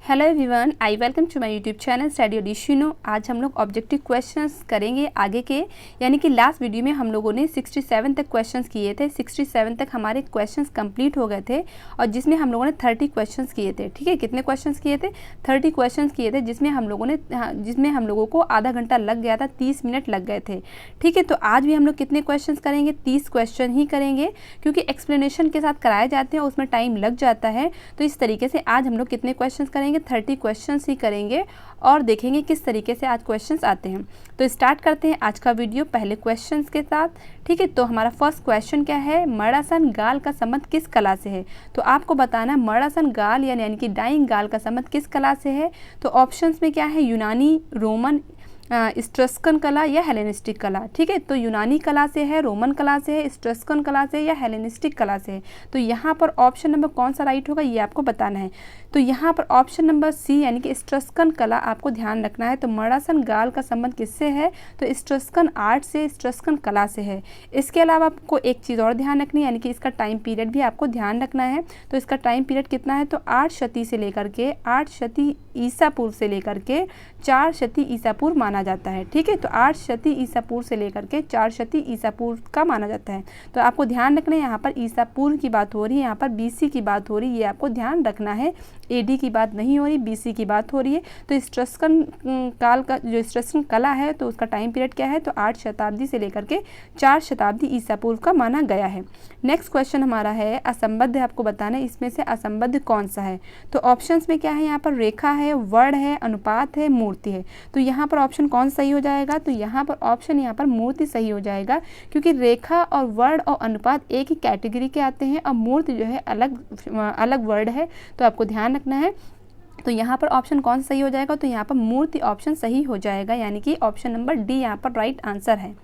Hello everyone, I welcome to my YouTube channel study एडिशिनो। आज हम लोग ऑब्जेक्टिव क्वेश्चंस करेंगे आगे के, यानी कि लास्ट वीडियो में हम लोगों ने 67 तक क्वेश्चंस किए थे। 67 तक हमारे क्वेश्चंस कंप्लीट हो गए थे और जिसमें हम लोगों ने 30 क्वेश्चंस किए थे। ठीक है, कितने क्वेश्चंस किए थे? 30 क्वेश्चंस किए थे, जिसमें हम लोगों को आधा घंटा लग गया था, 30 मिनट लग गए थे। ठीक है, तो आज भी हम लोग कितने क्वेश्चंस करेंगे? 30 क्वेश्चन ही करेंगे, क्योंकि एक्सप्लेनेशन के साथ कराए जाते हैं, उसमें टाइम लग जाता है। तो इस तरीके से आज हम लोग कितने क्वेश्चंस करेंगे? 30 क्वेश्चंस ही करेंगे और देखेंगे किस तरीके से आज क्वेश्चंस आते हैं। तो स्टार्ट करते हैं आज का वीडियो पहले क्वेश्चंस के साथ। ठीक है, तो हमारा फर्स्ट क्वेश्चन क्या है? मर्डासन गाल का संबंध किस कला से है? तो आपको बताना है मर्डासन गाल यानी कि डाइंग गाल का संबंध किस कला से है। तो ऑप्शंस में क्या है? यूनानी, रोमन, इट्रस्कन कला या हेलेनिस्टिक कला। ठीक है, तो यूनानी कला से है, रोमन कला से है, इट्रस्कन कला से या हेलेनिस्टिक कला से है। तो यहाँ पर ऑप्शन नंबर कौन सा राइट होगा ये आपको बताना है। तो यहाँ पर ऑप्शन नंबर सी यानी कि इट्रस्कन कला आपको ध्यान रखना है। तो मर्डासन गाल का संबंध किससे है? तो इट्रस्कन आर्ट से, इट्रस्कन कला से है। इसके अलावा आपको एक चीज़ और ध्यान रखनी है, यानी कि इसका टाइम पीरियड भी आपको ध्यान रखना है। तो इसका टाइम पीरियड कितना है? तो 8 शती से लेकर के 8 शती ईसा पूर्व से लेकर के 4 शती ईसा पूर्व माना जाता है। ठीक है, तो 8 शती ईसा पूर्व से लेकर के 4 शती ईसा पूर्व का माना जाता है। तो आपको ध्यान रखना है, यहाँ पर ईसा पूर्व की बात हो रही है, यहाँ पर बीसी की बात हो रही है, ये आपको ध्यान रखना है। एडी की बात नहीं हो रही, बीसी की बात हो रही है। तो इट्रस्कन काल का जो इट्रस्कन कला है, तो उसका टाइम पीरियड क्या है? तो 8 शताब्दी से लेकर के 4 शताब्दी ईसा पूर्व का माना गया है। नेक्स्ट क्वेश्चन हमारा है असंबद्ध, आपको बताना है इसमें से असंबद्ध कौन सा है। तो ऑप्शंस में क्या है? यहाँ पर रेखा है, वर्ण है, अनुपात है, मूर्ति है। तो यहाँ पर ऑप्शन कौन सही हो जाएगा? तो यहाँ पर ऑप्शन यहाँ पर मूर्ति सही हो जाएगा, क्योंकि रेखा और वर्ण और अनुपात एक ही कैटेगरी के आते हैं और मूर्ति जो है अलग वर्ड है। तो आपको ध्यान रखना है। तो यहाँ पर ऑप्शन कौन सही हो जाएगा? तो यहाँ पर मूर्ति ऑप्शन सही हो जाएगा, यानी कि ऑप्शन नंबर डी यहाँ पर राइट आंसर है।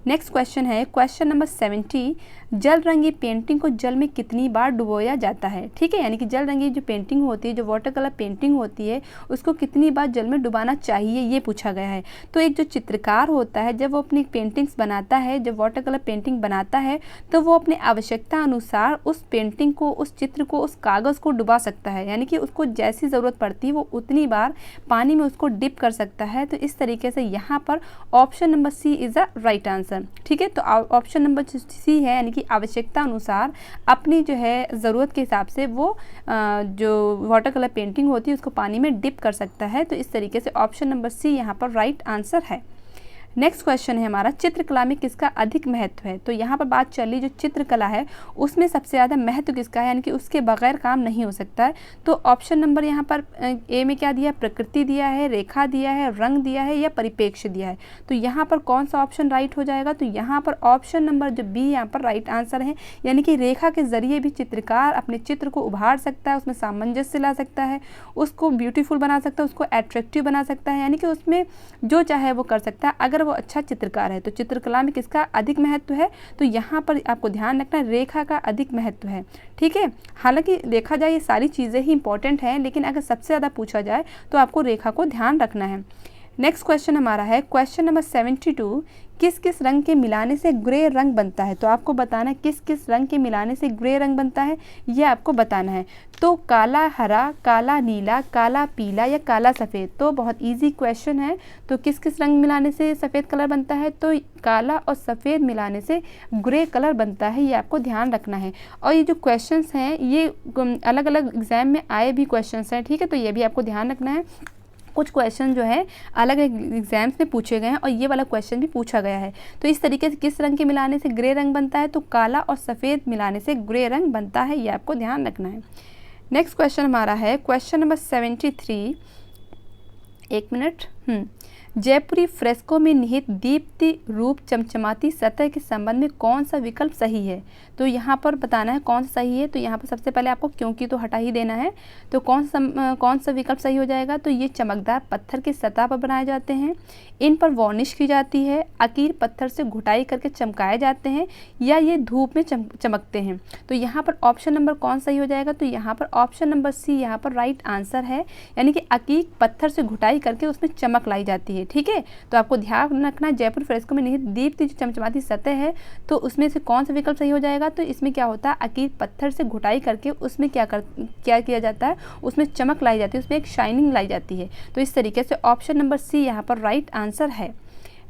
नेक्स्ट क्वेश्चन है क्वेश्चन नंबर 70। जल रंगी पेंटिंग को जल में कितनी बार डुबोया जाता है? ठीक है, यानी कि जल रंगी जो पेंटिंग होती है, जो वाटर कलर पेंटिंग होती है, उसको कितनी बार जल में डुबाना चाहिए ये पूछा गया है। तो एक जो चित्रकार होता है, जब वो अपनी पेंटिंग्स बनाता है, जब वाटर कलर पेंटिंग बनाता है, तो वो अपने आवश्यकता अनुसार उस पेंटिंग को, उस चित्र को, उस कागज़ को डुबा सकता है, यानी कि उसको जैसी ज़रूरत पड़ती है वो उतनी बार पानी में उसको डिप कर सकता है। तो इस तरीके से यहाँ पर option number C is a right answer. ठीक है, तो ऑप्शन नंबर सी है, यानी कि आवश्यकता अनुसार अपनी जो है ज़रूरत के हिसाब से वो जो वाटर कलर पेंटिंग होती है उसको पानी में डिप कर सकता है। तो इस तरीके से ऑप्शन नंबर सी यहाँ पर राइट आंसर है। नेक्स्ट क्वेश्चन है हमारा चित्रकला में किसका अधिक महत्व है? तो यहाँ पर बात चल रही जो चित्रकला है उसमें सबसे ज़्यादा महत्व किसका है, यानी कि उसके बगैर काम नहीं हो सकता है। तो ऑप्शन नंबर यहाँ पर ए में क्या दिया? प्रकृति दिया है, रेखा दिया है, रंग दिया है या परिप्रेक्ष्य दिया है। तो यहाँ पर कौन सा ऑप्शन राइट हो जाएगा? तो यहाँ पर ऑप्शन नंबर जो बी यहाँ पर राइट आंसर है, यानी कि रेखा के जरिए भी चित्रकार अपने चित्र को उभार सकता है, उसमें सामंजस्य ला सकता है, उसको ब्यूटीफुल बना सकता है, उसको एट्रैक्टिव बना सकता है, यानी कि उसमें जो चाहे वो कर सकता है अगर वो अच्छा चित्रकार है। तो चित्रकला में किसका अधिक महत्व है? तो यहाँ पर आपको ध्यान रखना है रेखा का अधिक महत्व है। ठीक है, हालांकि देखा जाए ये सारी चीज़ें ही इंपॉर्टेंट हैं, लेकिन अगर सबसे ज़्यादा पूछा जाए तो आपको रेखा को ध्यान रखना है। नेक्स्ट क्वेश्चन हमारा है क्वेश्चन नंबर 72। किस किस रंग के मिलाने से ग्रे रंग बनता है? तो आपको बताना है किस किस रंग के मिलाने से ग्रे रंग बनता है, ये आपको बताना है। तो काला हरा, काला नीला, काला पीला या काला सफ़ेद। तो बहुत इजी क्वेश्चन है। तो किस किस रंग मिलाने से सफ़ेद कलर बनता है? तो काला और सफ़ेद मिलाने से ग्रे कलर बनता है, ये आपको ध्यान रखना है। और ये जो क्वेश्चंस हैं ये अलग अलग एग्जाम में आए भी क्वेश्चंस हैं। ठीक है, तो ये भी आपको ध्यान रखना है। कुछ क्वेश्चन जो है अलग अलग एग्जाम्स में पूछे गए हैं और ये वाला क्वेश्चन भी पूछा गया है। तो इस तरीके से किस रंग के मिलाने से ग्रे रंग बनता है? तो काला और सफ़ेद मिलाने से ग्रे रंग बनता है, ये आपको ध्यान रखना है। नेक्स्ट क्वेश्चन हमारा है क्वेश्चन नंबर 73। एक मिनट। जयपुरी फ्रेस्को में निहित दीप्ति रूप चमचमाती सतह के संबंध में कौन सा विकल्प सही है? तो यहाँ पर बताना है कौन सा सही है। तो यहाँ पर सबसे पहले आपको क्योंकि तो हटा ही देना है। तो कौन सा विकल्प सही हो जाएगा? तो ये चमकदार पत्थर की सतह पर बनाए जाते हैं, इन पर वार्निश की जाती है, अकीर पत्थर से घुटाई करके चमकाए जाते हैं, या ये धूप में चमकते हैं। तो यहाँ पर ऑप्शन नंबर कौन सही हो जाएगा, तो यहाँ पर ऑप्शन नंबर सी यहाँ पर राइट आंसर है, यानी कि अकीक पत्थर से घुटाई करके उसमें चमक लाई जाती है। ठीक है, तो आपको ध्यान रखना जयपुर फ्रेस्को में निहित दीप्ति जो चमचमाती सतह है, तो उसमें से कौन सा विकल्प सही हो जाएगा, तो इसमें क्या होता है, अकीक पत्थर से घुटाई करके उसमें क्या किया जाता है, उसमें चमक लाई जाती है, उसमें एक शाइनिंग लाई जाती है। तो इस तरीके से ऑप्शन नंबर सी यहाँ पर राइट आंसर है।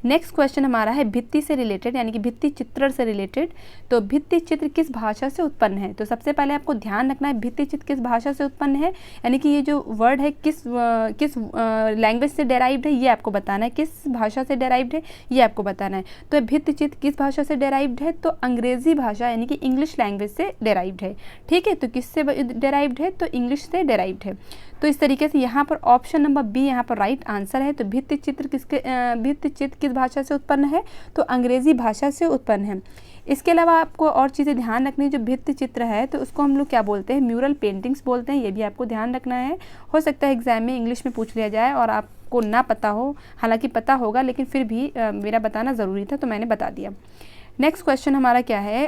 नेक्स्ट क्वेश्चन हमारा है भित्ति से रिलेटेड, यानी कि भित्ति चित्रण से रिलेटेड। तो भित्ति चित्र किस भाषा से उत्पन्न है, तो सबसे पहले आपको ध्यान रखना है भित्ति चित्र किस भाषा से उत्पन्न है, यानी कि ये जो वर्ड है किस लैंग्वेज से डेराइव्ड है, ये आपको बताना है, किस भाषा से डेराइव्ड है ये आपको बताना है। तो भित्ति चित्र किस भाषा से डेराइव्ड है, तो अंग्रेजी भाषा यानी कि इंग्लिश लैंग्वेज से डेराइव्ड है। ठीक है, तो किससे डेराइव्ड है, तो इंग्लिश से डेराइव्ड है। तो इस तरीके से यहाँ पर ऑप्शन नंबर बी यहाँ पर राइट आंसर है। तो भित्ति चित्र किस भाषा से उत्पन्न है, तो अंग्रेजी भाषा से उत्पन्न है। इसके अलावा आपको और चीज़ें ध्यान रखनी, जो भित्ति चित्र है तो उसको हम लोग क्या बोलते हैं, म्यूरल पेंटिंग्स बोलते हैं, ये भी आपको ध्यान रखना है। हो सकता है एग्जाम में इंग्लिश में पूछ लिया जाए और आपको ना पता हो, हालांकि पता होगा लेकिन फिर भी मेरा बताना ज़रूरी था तो मैंने बता दिया। नेक्स्ट क्वेश्चन हमारा क्या है,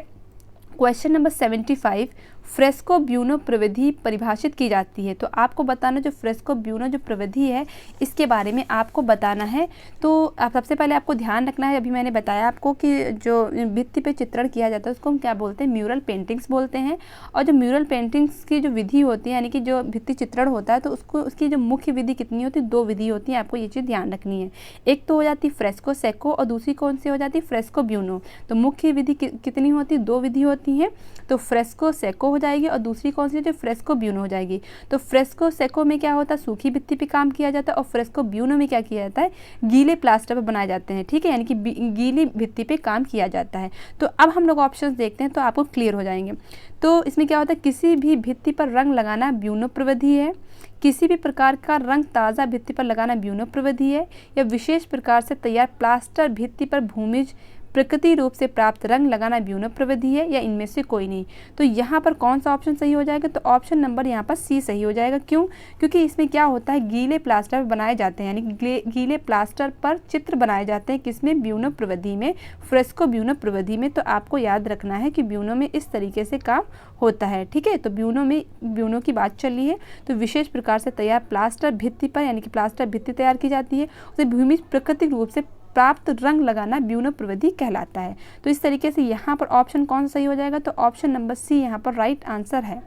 क्वेश्चन नंबर 75, फ्रेस्को ब्यूनो प्रविधि परिभाषित की जाती है। तो आपको बताना जो फ्रेस्को ब्यूनो जो प्रविधि है इसके बारे में आपको बताना है। तो आप सबसे पहले आपको ध्यान रखना है, अभी मैंने बताया आपको कि जो भित्ति पे चित्रण किया जाता है उसको हम क्या बोलते हैं, म्यूरल पेंटिंग्स बोलते हैं। और जो म्यूरल पेंटिंग्स की जो विधि होती है, यानी कि जो भित्ति चित्रण होता है, तो उसकी जो मुख्य विधि कितनी होती है, 2 विधि होती है, आपको ये चीज़ ध्यान रखनी है। एक तो हो जाती है फ्रेस्को सेको और दूसरी कौन सी हो जाती है, फ्रेस्को ब्यूनो। तो मुख्य विधि कितनी होती है, 2 विधि होती हैं। तो फ्रेस्को सेको हो जाएगी और दूसरी कौन सी होती है, फ्रेस्को ब्यूनो हो जाएगी। तो फ्रेस्को सेको में क्या होता है, सूखी भित्ति पे काम किया जाता है और फ्रेस्को ब्यूनो में क्या किया जाता है, गीले प्लास्टर पे बनाए जाते हैं। ठीक है, यानी कि गीली भित्ति पे काम किया जाता है। तो अब हम लोग ऑप्शंस देखते हैं तो आपको क्लियर हो जाएंगे। तो इसमें क्या होता है, किसी भी भित्ति पर रंग लगाना ब्यूनो प्रविधि है, किसी भी प्रकार का रंग ताज़ा भित्ति पर लगाना ब्यूनो प्रविधि है, या विशेष प्रकार से तैयार प्लास्टर भित्ति पर भूमिज प्रकृति रूप से प्राप्त रंग लगाना ब्यूनो प्रविधि है, या इनमें से कोई नहीं। तो यहाँ पर कौन सा ऑप्शन सही हो जाएगा, तो ऑप्शन नंबर यहाँ पर सी सही हो जाएगा। क्यों, क्योंकि इसमें क्या होता है, गीले प्लास्टर बनाए जाते हैं, यानी कि गीले प्लास्टर पर चित्र बनाए जाते हैं, किसमें, ब्यूनो प्रविधि में, फ्रेस्को ब्यूनो प्रविधि में। तो आपको याद रखना है कि ब्यूनो में इस तरीके से काम होता है। ठीक है, तो ब्यूनो की बात चल रही है। तो विशेष प्रकार से तैयार प्लास्टर भित्ति पर, यानी कि प्लास्टर भित्ति तैयार की जाती है, उसे भूमिज प्राकृतिक रूप से प्राप्त रंग लगाना ब्यूनो प्रविधि कहलाता है। तो इस तरीके से यहाँ पर ऑप्शन कौन सा सही हो जाएगा, तो ऑप्शन नंबर सी यहाँ पर राइट आंसर है।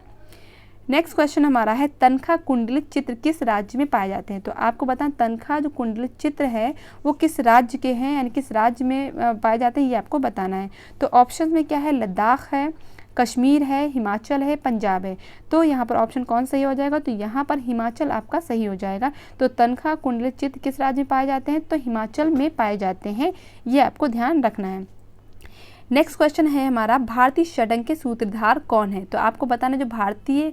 नेक्स्ट क्वेश्चन हमारा है, तनखा कुंडलित चित्र किस राज्य में पाए जाते हैं। तो आपको बताएं तनखा जो कुंडलित चित्र है वो किस राज्य के हैं, यानी किस राज्य में पाए जाते हैं, ये आपको बताना है। तो ऑप्शन में क्या है, लद्दाख है, कश्मीर है, हिमाचल है, पंजाब है। तो यहाँ पर ऑप्शन कौन सही हो जाएगा, तो यहाँ पर हिमाचल आपका सही हो जाएगा। तो तनखा कुंडलित चित्र किस राज्य में पाए जाते हैं, तो हिमाचल में पाए जाते हैं, ये आपको ध्यान रखना है। नेक्स्ट क्वेश्चन है हमारा, भारतीय षडंग के सूत्रधार कौन है। तो आपको बताना जो भारतीय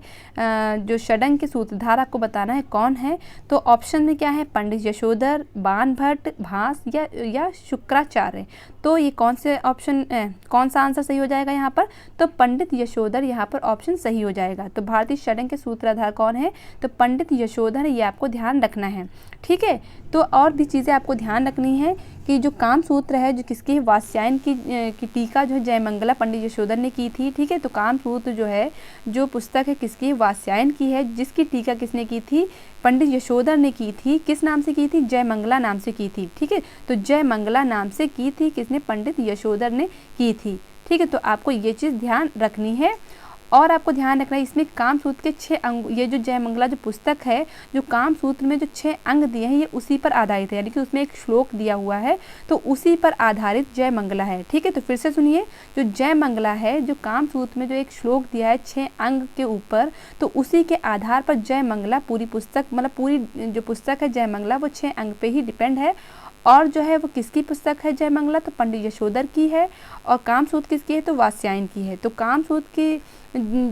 जो षडंग के सूत्रधार आपको बताना है कौन है। तो ऑप्शन में क्या है, पंडित यशोधर, बाणभट्ट, भास या शुक्राचार्य। तो ये कौन सा आंसर सही हो जाएगा यहाँ पर, तो पंडित यशोधर यहाँ पर ऑप्शन सही हो जाएगा। तो भारतीय षडंग के सूत्रधार कौन है, तो पंडित यशोधर, ये आपको ध्यान रखना है। ठीक है, तो और भी चीज़ें आपको ध्यान रखनी है कि जो काम सूत्र है जो किसकी, वात्स्यायन की टीका जो है जयमंगला पंडित यशोधर ने की थी। ठीक है, तो काम सूत्र जो है जो पुस्तक है किसकी, वात्स्यायन की है, जिसकी टीका किसने की थी, पंडित यशोधर ने की थी। किस नाम से की थी, जयमंगला नाम से की थी। ठीक है, तो जयमंगला नाम से की थी किसने, पंडित यशोधर ने की थी। ठीक है, तो आपको ये चीज़ ध्यान रखनी है। और आपको ध्यान रखना है इसमें काम सूत्र के 6 अंग, ये जो जयमंगला जो पुस्तक है, जो काम सूत्र में जो 6 अंग दिए हैं ये उसी पर आधारित है, यानी कि उसमें एक श्लोक दिया हुआ है तो उसी पर आधारित जयमंगला है। ठीक है, तो फिर से सुनिए, जो जयमंगला है, जो काम सूत्र में जो एक श्लोक दिया है 6 अंग के ऊपर, तो उसी के आधार पर जयमंगला पूरी पुस्तक, मतलब पूरी जो पुस्तक है जयमंगला वो 6 अंग पे ही डिपेंड है। और जो है वो किसकी पुस्तक है जयमंगला, तो पंडित यशोधर की है। और काम सूत्र किसकी है, तो वात्स्यायन की है। तो काम सूत्र की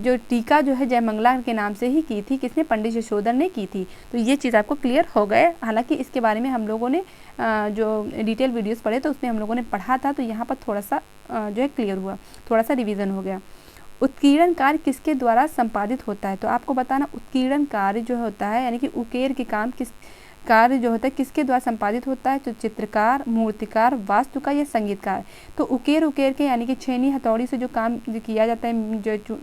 जो टीका जो है जयमंगला के नाम से ही की थी, किसने, पंडित यशोधर ने की थी। तो ये चीज़ आपको क्लियर हो गए। हालांकि इसके बारे में हम लोगों ने जो डिटेल वीडियोस पढ़े तो उसमें हम लोगों ने पढ़ा था, तो यहाँ पर थोड़ा सा जो है क्लियर हुआ, थोड़ा सा रिवीजन हो गया। उत्कीर्णन कार्य किसके द्वारा संपादित होता है। तो आपको बताना उत्कीर्णन कार्य जो होता है, यानी कि उकेर के काम कार्य जो होता है किसके द्वारा संपादित होता है? तो चित्रकार, मूर्तिकार, वास्तुकार या संगीतकार। तो उकेर के यानी कि छेनी हथौड़ी से जो काम किया जाता है, जो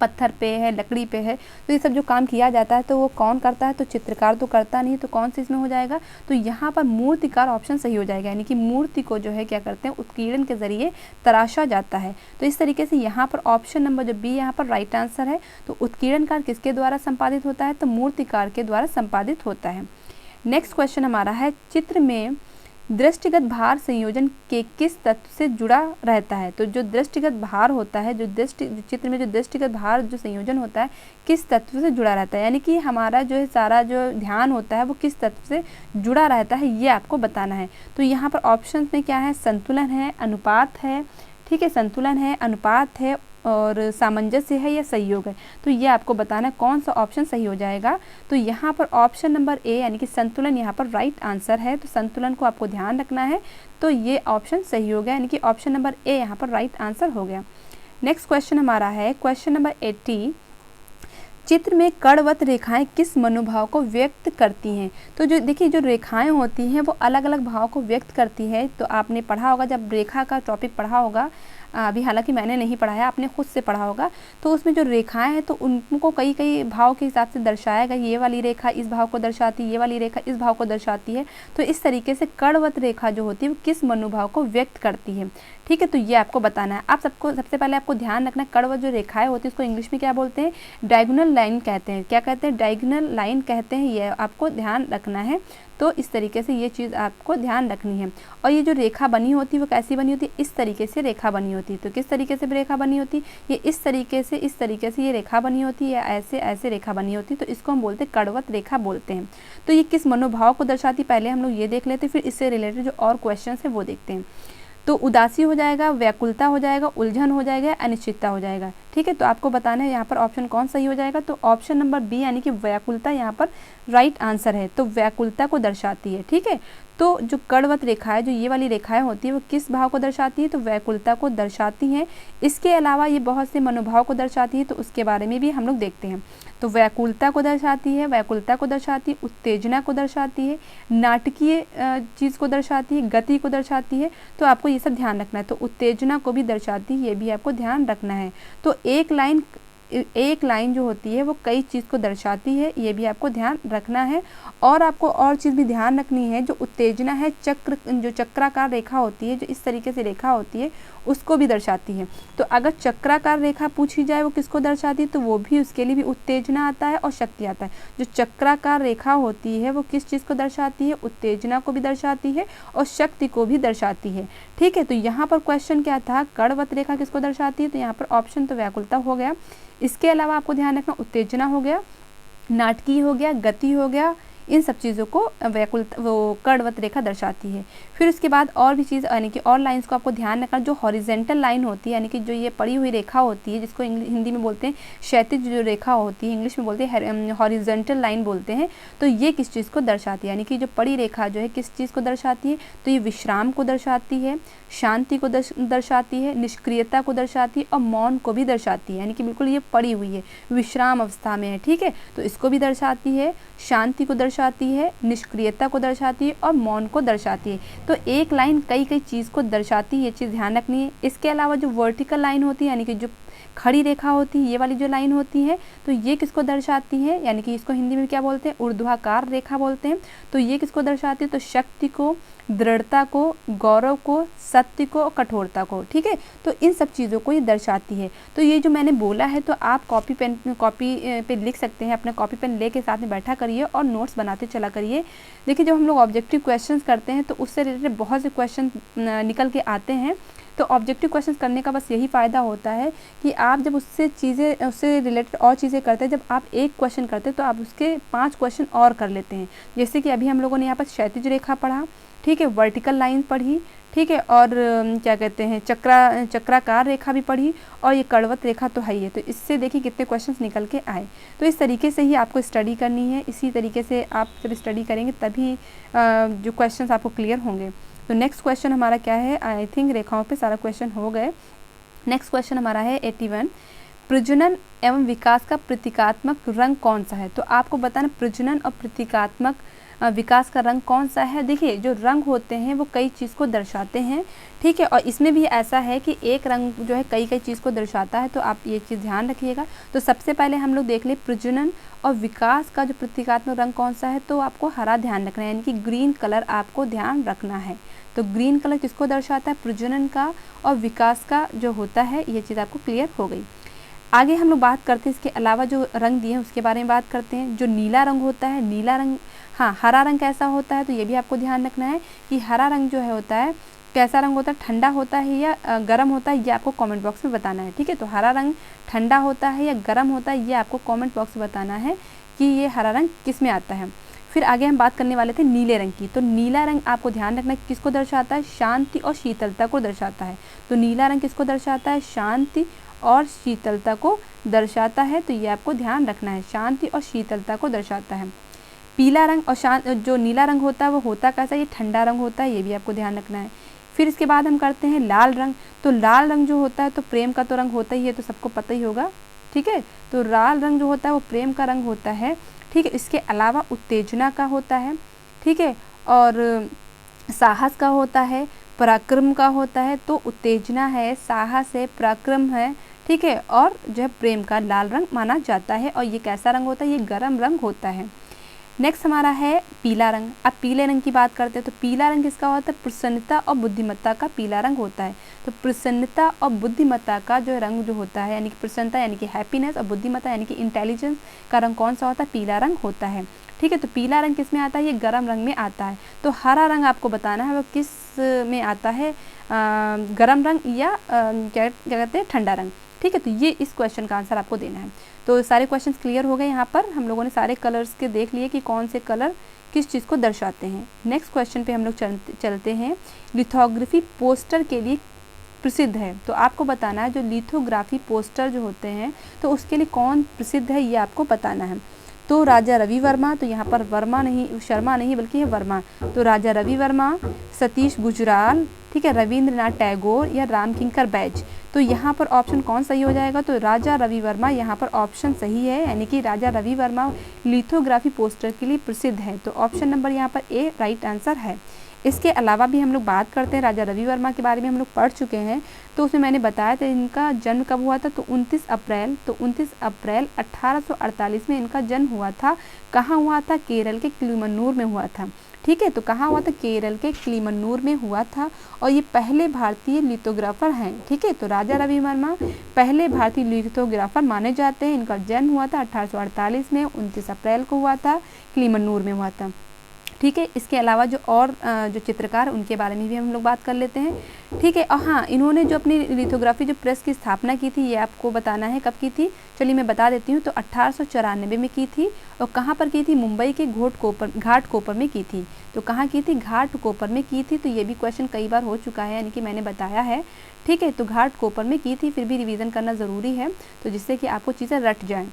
पत्थर पे है, लकड़ी पे है, तो ये सब जो काम किया जाता है तो वो कौन करता है? तो चित्रकार तो करता नहीं, तो कौन सी इसमें हो जाएगा? तो यहाँ पर मूर्तिकार ऑप्शन सही हो जाएगा, यानी कि मूर्ति को जो है क्या करते हैं? उत्कीर्णन के जरिए तराशा जाता है। तो इस तरीके से यहाँ पर ऑप्शन नंबर जो बी यहाँ पर राइट आंसर है। तो उत्कीर्णन कार्य किसके द्वारा संपादित होता है? तो मूर्तिकार के द्वारा संपादित होता है। नेक्स्ट क्वेश्चन हमारा है, चित्र में दृष्टिगत भार संयोजन के किस तत्व से जुड़ा रहता है? तो जो दृष्टिगत भार होता है, चित्र में जो दृष्टिगत भार जो संयोजन होता है किस तत्व से जुड़ा रहता है, यानी कि हमारा जो है सारा जो ध्यान होता है वो किस तत्व से जुड़ा रहता है, ये आपको बताना है। तो यहाँ पर ऑप्शन में क्या है? संतुलन है, अनुपात है, ठीक है, संतुलन है, अनुपात है और सामंजस्य है या सहयोग है। तो ये आपको बताना है कौन सा ऑप्शन सही हो जाएगा। तो यहाँ पर ऑप्शन नंबर ए यानी कि संतुलन यहाँ पर राइट आंसर है। तो संतुलन को आपको ध्यान रखना है, तो ये ऑप्शन सही हो गया, यानी कि ऑप्शन नंबर ए यहाँ पर राइट आंसर हो गया। नेक्स्ट क्वेश्चन हमारा है क्वेश्चन नंबर 80, चित्र में कड़वत रेखाएं किस मनोभाव को व्यक्त करती हैं? तो जो देखिए जो रेखाएं होती हैं वो अलग अलग भाव को व्यक्त करती है। तो आपने पढ़ा होगा, जब रेखा का टॉपिक पढ़ा होगा, अभी हालांकि मैंने नहीं पढ़ा है, आपने खुद से पढ़ा होगा, तो उसमें जो रेखाएं हैं तो उनको कई कई भाव के हिसाब से दर्शाया गया। ये वाली रेखा इस भाव को दर्शाती है, ये वाली रेखा इस भाव को दर्शाती है। तो इस तरीके से कड़वत रेखा जो होती है वो किस मनोभाव को व्यक्त करती है, ठीक है। तो ये आपको बताना है। आप सबको सबसे पहले आपको ध्यान रखना, कड़वत जो रेखाएं होती है उसको इंग्लिश में क्या बोलते हैं? डायगोनल लाइन कहते हैं। क्या कहते हैं? डायगोनल लाइन कहते हैं। ये आपको ध्यान रखना है। तो इस तरीके से ये चीज़ आपको ध्यान रखनी है। और ये जो रेखा बनी होती है वो कैसी बनी होती है? इस तरीके से रेखा बनी होती है। तो किस तरीके से रेखा बनी होती है? ये इस तरीके से ये रेखा बनी होती है, या ऐसे रेखा बनी होती है। तो इसको हम बोलते हैं कड़वत रेखा बोलते हैं। तो ये किस मनोभाव को दर्शाती, पहले हम लोग ये देख लेते हैं, फिर इससे रिलेटेड जो और क्वेश्चन है वो देखते हैं। तो उदासी हो जाएगा, व्याकुलता हो जाएगा, उलझन हो जाएगा, अनिश्चितता हो जाएगा, ठीक है। तो आपको बताना है यहाँ पर ऑप्शन कौन सही हो जाएगा। तो ऑप्शन नंबर बी यानी कि व्याकुलता यहाँ पर राइट आंसर है। तो व्याकुलता को दर्शाती है, ठीक है। तो जो कड़वत रेखा है, जो ये वाली रेखाएं होती है वो किस भाव को दर्शाती है? तो व्याकुलता को दर्शाती हैं। इसके अलावा ये बहुत से मनोभाव को दर्शाती है, तो उसके बारे में भी हम लोग देखते हैं। तो व्याकुलता को दर्शाती है, उत्तेजना को दर्शाती है, नाटकीय चीज़ को दर्शाती है, गति को दर्शाती है। तो आपको ये सब ध्यान रखना है। तो उत्तेजना को भी दर्शाती है, ये भी आपको ध्यान रखना है। तो एक लाइन जो होती है वो कई चीज़ को दर्शाती है, ये भी आपको ध्यान रखना है। और आपको और चीज़ भी ध्यान रखनी है, जो उत्तेजना है जो चक्राकार रेखा होती है, जो इस तरीके से रेखा होती है उसको भी दर्शाती है। तो अगर चक्राकार रेखा पूछी जाए वो किसको दर्शाती है, तो वो भी उसके लिए भी उत्तेजना आता है और शक्ति आता है। जो चक्राकार रेखा होती है वो किस चीज़ को दर्शाती है? उत्तेजना को भी दर्शाती है और शक्ति को भी दर्शाती है, ठीक है। तो यहाँ पर क्वेश्चन क्या था? कड़वत रेखा किसको दर्शाती है? तो यहाँ पर ऑप्शन तो व्याकुलता हो गया। इसके अलावा आपको ध्यान रखना, उत्तेजना हो गया, नाटकीय हो गया, गति हो गया, इन सब चीज़ों को कड़वत रेखा दर्शाती है। फिर उसके बाद और भी चीज़ यानी कि और लाइंस को आपको ध्यान रखना। जो हॉरिजेंटल लाइन होती है, यानी कि जो ये पड़ी हुई रेखा होती है, जिसको हिंदी में बोलते हैं क्षैतिज जो रेखा होती है, इंग्लिश में बोलते हैं हॉरिजेंटल लाइन बोलते हैं। तो ये किस चीज़ को दर्शाती है? यानी कि जो पड़ी रेखा जो है किस चीज़ को दर्शाती है? तो ये विश्राम को दर्शाती है, शांति को दर्शाती है, निष्क्रियता को दर्शाती है और मौन को भी दर्शाती है। यानी कि बिल्कुल ये पड़ी हुई है, विश्राम अवस्था में है, ठीक है। तो इसको भी दर्शाती है, शांति को दर्शाती है, निष्क्रियता को दर्शाती है और मौन को दर्शाती है। तो एक लाइन कई चीज़ को दर्शाती है, ये चीज़ ध्यान रखनी है। इसके अलावा जो वर्टिकल लाइन होती है, यानी कि जो खड़ी रेखा होती है, ये वाली जो लाइन होती है, तो ये किसको दर्शाती है? यानी कि इसको हिंदी में क्या बोलते हैं? ऊर्ध्वाकार रेखा बोलते हैं। तो ये किसको दर्शाती है? तो शक्ति को, दृढ़ता को, गौरव को, सत्य को, कठोरता को, ठीक है। तो इन सब चीज़ों को ये दर्शाती है। तो ये जो मैंने बोला है तो आप कॉपी पे लिख सकते हैं, अपना कॉपी पेन लेके साथ में बैठा करिए और नोट्स बनाते चला करिए। देखिए जब हम लोग ऑब्जेक्टिव क्वेश्चंस करते हैं तो उससे रिलेटेड बहुत से क्वेश्चन निकल के आते हैं। तो ऑब्जेक्टिव क्वेश्चन करने का बस यही फ़ायदा होता है कि आप जब उससे रिलेटेड और चीज़ें करते हैं, जब आप एक क्वेश्चन करते हैं तो आप उसके 5 क्वेश्चन और कर लेते हैं। जैसे कि अभी हम लोगों ने यहाँ पर क्षैतिज रेखा पढ़ा, ठीक है, वर्टिकल लाइन पढ़ी, ठीक है, और क्या कहते हैं चक्राकार रेखा भी पढ़ी, और ये कड़वत रेखा तो है ही है। तो इससे देखिए कितने क्वेश्चंस निकल के आए। तो इस तरीके से ही आपको स्टडी करनी है। इसी तरीके से आप जब स्टडी करेंगे तभी जो क्वेश्चंस आपको क्लियर होंगे। तो नेक्स्ट क्वेश्चन हमारा क्या है? आई थिंक रेखाओं पे सारा क्वेश्चन हो गए। नेक्स्ट क्वेश्चन हमारा है 81, प्रजनन एवं विकास का प्रतीकात्मक रंग कौन सा है? तो आपको बताना प्रजनन और प्रतीकात्मक विकास का रंग कौन सा है। देखिए जो रंग होते हैं वो कई चीज़ को दर्शाते हैं, ठीक है, और इसमें भी ऐसा है कि एक रंग जो है कई चीज़ को दर्शाता है, तो आप ये चीज़ ध्यान रखिएगा। तो सबसे पहले हम लोग देख ले प्रजनन और विकास का जो प्रतीकात्मक रंग कौन सा है, तो आपको हरा ध्यान रखना है, यानी कि ग्रीन कलर आपको ध्यान रखना है। तो ग्रीन कलर किसको दर्शाता है, प्रजनन का और विकास का जो होता है, ये चीज़ आपको क्लियर हो गई। आगे हम लोग बात करते हैं इसके अलावा जो रंग दिए हैं उसके बारे में बात करते हैं। जो नीला रंग होता है, नीला रंग, हाँ हरा रंग कैसा होता है, तो ये भी आपको ध्यान रखना है कि हरा रंग जो है होता है कैसा रंग होता है, ठंडा होता है या गर्म होता है, ये आपको कमेंट बॉक्स में बताना है, ठीक है। तो हरा रंग ठंडा होता है या गर्म होता है, ये आपको कमेंट बॉक्स में बताना है कि ये हरा रंग किस में आता है। फिर आगे हम बात करने वाले थे नीले रंग की। तो नीला रंग आपको ध्यान रखना है किसको दर्शाता है, शांति और शीतलता को दर्शाता है। तो नीला रंग किसको दर्शाता है, शांति और शीतलता को दर्शाता है, तो ये आपको ध्यान रखना है, शांति और शीतलता को दर्शाता है। पीला रंग और जो नीला रंग होता है वो होता कैसा, ये ठंडा रंग होता है, ये भी आपको ध्यान रखना है। फिर इसके बाद हम करते हैं लाल रंग। तो लाल रंग जो होता है तो प्रेम का तो रंग होता ही है, तो सबको पता ही होगा, ठीक है। तो लाल रंग जो होता है वो प्रेम का रंग होता है, ठीक है। इसके अलावा उत्तेजना का होता है, ठीक है, और साहस का होता है, पराक्रम का होता है। तो उत्तेजना है, साहस है, पराक्रम है, ठीक है, और जो है प्रेम का लाल रंग माना जाता है। और ये कैसा रंग होता है, ये गर्म रंग होता है। नेक्स्ट हमारा है पीला रंग। अब पीले रंग की बात करते हैं। तो पीला रंग किसका होता है, प्रसन्नता और बुद्धिमत्ता का पीला रंग होता है। तो प्रसन्नता और बुद्धिमत्ता का जो रंग जो होता है, यानी कि प्रसन्नता यानी कि हैप्पीनेस और बुद्धिमत्ता यानी कि इंटेलिजेंस का रंग कौन सा होता है, पीला रंग होता है, ठीक है। तो पीला रंग किस में आता है, ये गर्म रंग में आता है। तो हरा रंग आपको बताना है वो किस में आता है, गर्म रंग या क्या कहते हैं, ठंडा रंग, ठीक है। तो ये इस क्वेश्चन का आंसर आपको देना है। तो सारे क्वेश्चन क्लियर हो गए। यहाँ पर हम लोगों ने सारे कलर्स के देख लिए कि कौन से कलर किस चीज़ को दर्शाते हैं। नेक्स्ट क्वेश्चन पे हम लोग चलते हैं। लिथोग्राफी पोस्टर के लिए प्रसिद्ध है। तो आपको बताना है जो लिथोग्राफी पोस्टर जो होते हैं तो उसके लिए कौन प्रसिद्ध है, ये आपको बताना है। तो राजा रवि वर्मा, तो यहाँ पर वर्मा नहीं, शर्मा नहीं बल्कि है वर्मा। तो राजा रवि वर्मा, सतीश गुजराल, ठीक है, रविंद्रनाथ टैगोर या रामकिंकर बैज। तो यहाँ पर ऑप्शन कौन सही हो जाएगा, तो राजा रवि वर्मा यहाँ पर ऑप्शन सही है, यानी कि राजा रवि वर्मा लिथोग्राफी पोस्टर के लिए प्रसिद्ध है। तो ऑप्शन नंबर यहाँ पर ए राइट आंसर है। इसके अलावा भी हम लोग बात करते हैं राजा रवि वर्मा के बारे में, हम लोग पढ़ चुके हैं। तो उसमें मैंने बताया था इनका जन्म कब हुआ था, तो 29 अप्रैल 1848 में इनका जन्म हुआ था। कहाँ हुआ था, केरल के किलिमन्नूर में हुआ था, ठीक है। तो कहाँ हुआ था, केरल के किलिमन्नूर में हुआ था। और ये पहले भारतीय लिथोग्राफर हैं, ठीक है। तो राजा रवि वर्मा पहले भारतीय लिथोग्राफर माने जाते हैं। इनका जन्म हुआ था 1848 में, 29 अप्रैल को हुआ था, किलिमन्नूर में हुआ था, ठीक है। इसके अलावा जो और जो चित्रकार उनके बारे में भी हम लोग बात कर लेते हैं, ठीक है। और हाँ, इन्होंने जो अपनी लिथोग्राफी जो प्रेस की स्थापना की थी, ये आपको बताना है कब की थी, चलिए मैं बता देती हूँ। तो 1894 में की थी। और कहाँ पर की थी, मुंबई के घाटकोपर में की थी। तो कहाँ की थी, घाटकोपर में की थी। तो ये भी क्वेश्चन कई बार हो चुका है, यानी कि मैंने बताया है, ठीक है। तो घाटकोपर में की थी, फिर भी रिवीजन करना ज़रूरी है, तो जिससे कि आपको चीज़ें रट जाएँ।